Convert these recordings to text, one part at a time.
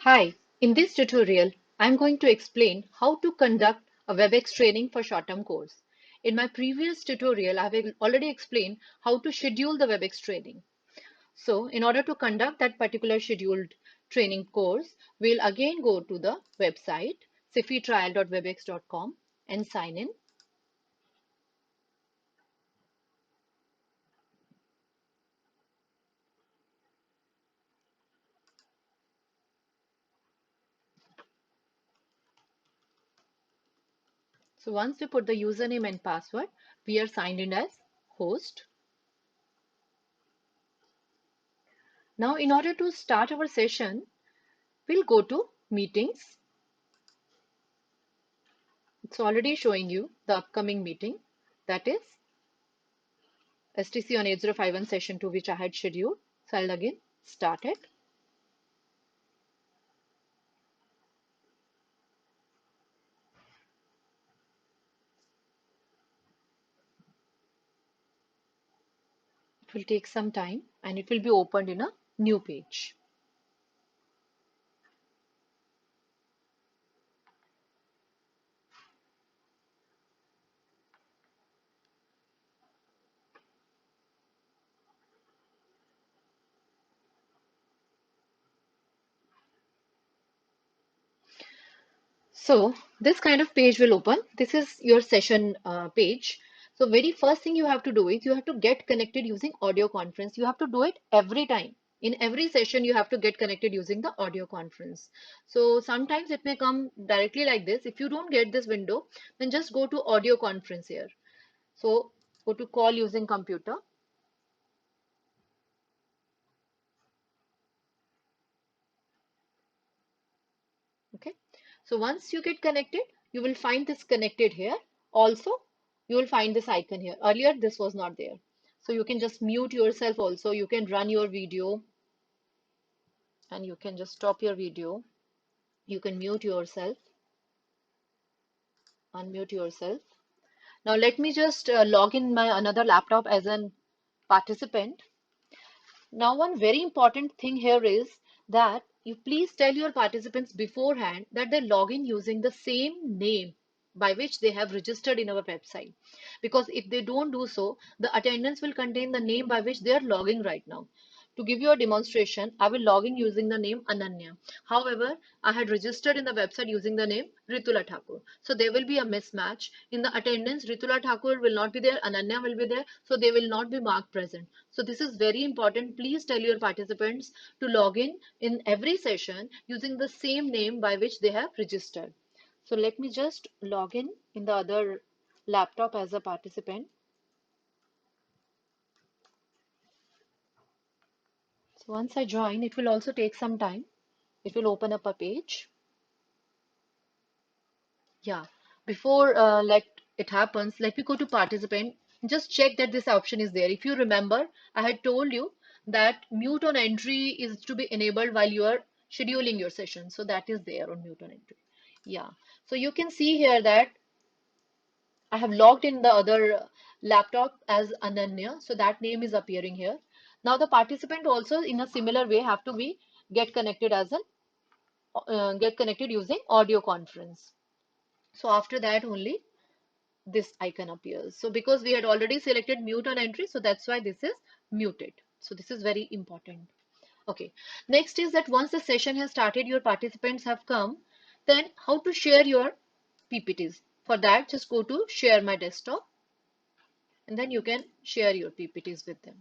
Hi, in this tutorial, I'm going to explain how to conduct a WebEx training for short-term course. In my previous tutorial, I've already explained how to schedule the WebEx training. So in order to conduct that particular scheduled training course, we'll again go to the website cifetrial.webex.com and sign in. So once we put the username and password, we are signed in as host. Now in order to start our session, we'll go to meetings. It's already showing you the upcoming meeting, that is STC on 8051 session 2, which I had scheduled. So I'll again start it. It will take some time and it will be opened in a new page. So this kind of page will open. This is your session page. So very first thing you have to do is you have to get connected using audio conference. You have to do it every time. In every session, you have to get connected using the audio conference. So sometimes it may come directly like this. If you don't get this window, then just go to audio conference here. So go to call using computer. Okay. So once you get connected, you will find this connected here. Also, you will find this icon here. Earlier, this was not there. So you can just mute yourself also. You can run your video and you can just stop your video. You can mute yourself, unmute yourself. Now let me just log in my another laptop as an participant. Now, one very important thing here is that you please tell your participants beforehand that they log in using the same name by which they have registered in our website. Because if they don't do so, the attendance will contain the name by which they are logging right now. To give you a demonstration, I will log in using the name Ananya. However, I had registered in the website using the name Ritula Thakur. So there will be a mismatch. In the attendance, Ritula Thakur will not be there, Ananya will be there, so they will not be marked present. So this is very important. Please tell your participants to log in every session using the same name by which they have registered. So let me just log in the other laptop as a participant. So once I join, it will also take some time. It will open up a page. Yeah, before let it happens, let me go to participant. Just check that this option is there. If you remember, I had told you that mute on entry is to be enabled while you are scheduling your session. So that is there on mute on entry. Yeah, so you can see here that I have logged in the other laptop as Ananya. So that name is appearing here. Now the participant also in a similar way have to be get connected as an get connected using audio conference. So after that only this icon appears. So because we had already selected mute on entry, so that's why this is muted. So this is very important. Okay. Next is that once the session has started, your participants have come, then how to share your PPTs. For that, just go to share my desktop and then you can share your PPTs with them.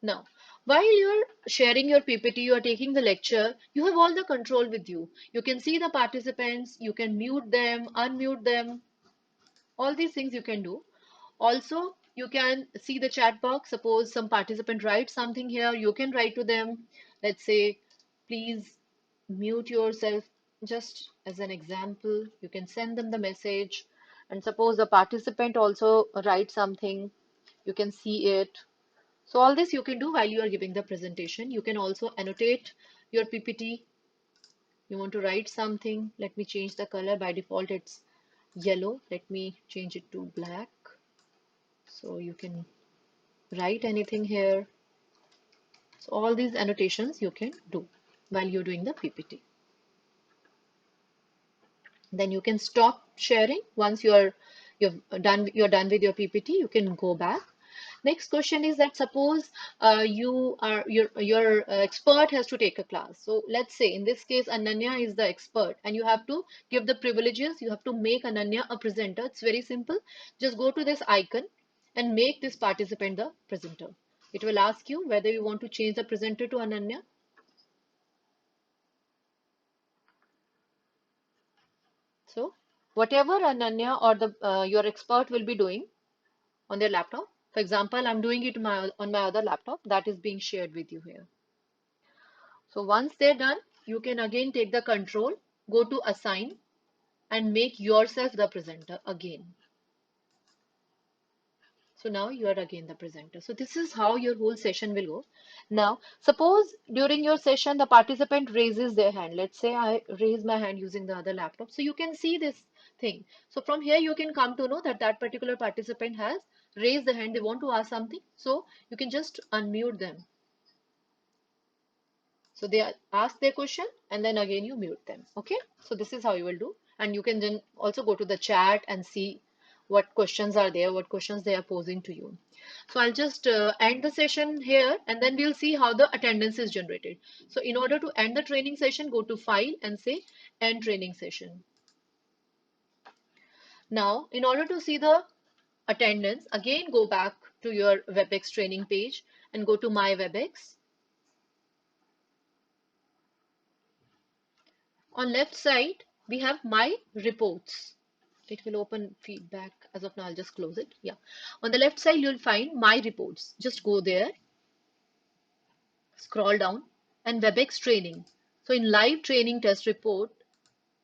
Now, while you're sharing your PPT, you are taking the lecture, you have all the control with you. You can see the participants, you can mute them, unmute them, all these things you can do. Also, you can see the chat box. Suppose some participant writes something here, you can write to them. Let's say, please mute yourself. Just as an example, you can send them the message. And suppose the participant also writes something, you can see it. So all this you can do while you are giving the presentation. You can also annotate your PPT. You want to write something. Let me change the color. By default, it's yellow. Let me change it to black. So you can write anything here. So all these annotations you can do. while you're doing the PPT. Then you can stop sharing once you're done with your PPT. You can go back. Next question is that suppose your expert has to take a class. So let's say in this case Ananya is the expert and you have to give the privileges. You have to make Ananya a presenter. It's very simple. Just go to this icon and make this participant the presenter. It will ask you whether you want to change the presenter to Ananya. So whatever Ananya or the your expert will be doing on their laptop. For example, I'm doing it on my other laptop that is being shared with you here. So once they're done, you can again take the control, go to assign and make yourself the presenter again. So now you are again the presenter. So this is how your whole session will go. Now, suppose during your session, the participant raises their hand. Let's say I raise my hand using the other laptop. So you can see this thing. So from here, you can come to know that that particular participant has raised the hand. They want to ask something. So you can just unmute them. So they ask their question and then again you mute them. Okay. So this is how you will do. And you can then also go to the chat and see what questions are there, what questions they are posing to you. So I'll just end the session here and then we'll see how the attendance is generated. So in order to end the training session, go to file and say end training session. Now, in order to see the attendance, again go back to your WebEx training page and go to My WebEx. On left side, we have My Reports. It will open feedback. As of now, I'll just close it. Yeah. On the left side, you'll find My Reports. Just go there, scroll down, and WebEx Training. So in live training test report,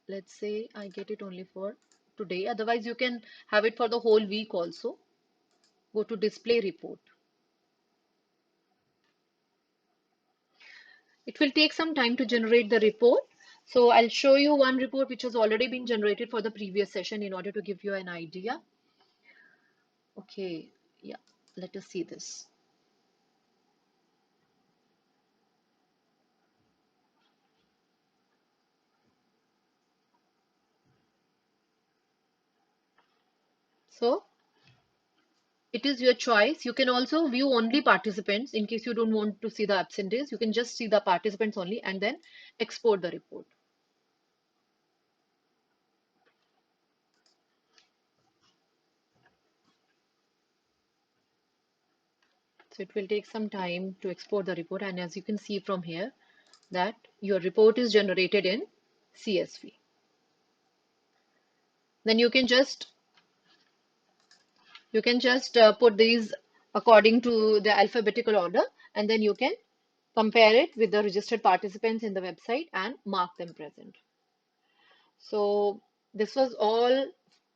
let's say I get it only for today. Otherwise, you can have it for the whole week also. Go to Display Report. It will take some time to generate the report. So I'll show you one report which has already been generated for the previous session in order to give you an idea. Okay, yeah, let us see this. So it is your choice. You can also view only participants in case you don't want to see the absentees. You can just see the participants only and then export the report. So it will take some time to export the report. And as you can see from here, that your report is generated in CSV. Then you can just put these according to the alphabetical order, and then you can compare it with the registered participants in the website and mark them present. So this was all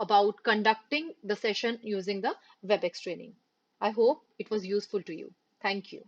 about conducting the session using the WebEx training. I hope it was useful to you. Thank you.